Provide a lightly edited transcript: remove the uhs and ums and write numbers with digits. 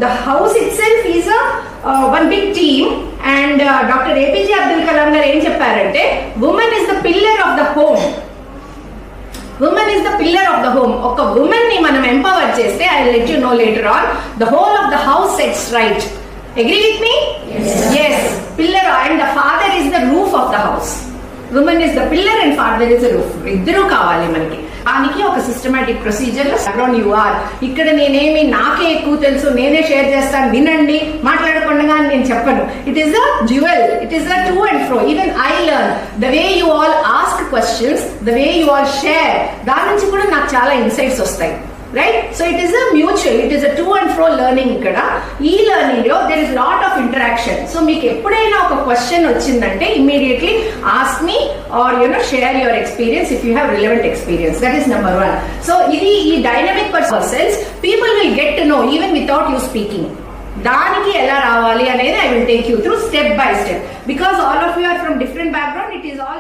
The house itself is a one big team, and Dr. APJ Abdul Kalam garu em chepparante, woman is the pillar of the home. Woman is the pillar of the home. Oka woman ni manam empower cheste, I will let you know later on, the whole of the house sets right. Agree with me? Yes. Pillar, and the father is the roof of the house. Woman is the pillar and father is the roof. ఇద్దరు కావాలి మనకి. దానికి ఒక systematic procedure లో background you are. ఇక్కడ నేనేమి నాకే ఎక్కువ తెలుసు, నేనే షేర్ చేస్తాను, వినండి, మాట్లాడకుండా నేను చెప్పను. It is a dual, it is a to and fro. Even I learn the way you all ask questions, the way you all share, దాని నుంచి కూడా నాకు చాలా ఇన్సైట్స్ వస్తాయి. Right? So it is a mutual, it is a to and fro learning ikkada. E-learning lo there is lot of interaction. So meeku eppudaina oka question ochindante immediately ask me or share your experience if you have relevant experience. That is number one. So idi ee dynamic persons people will get to know even without you speaking. దానికి ఎలా రావాలి అనేది I will take you through step by step, because all of you are from different background. It is all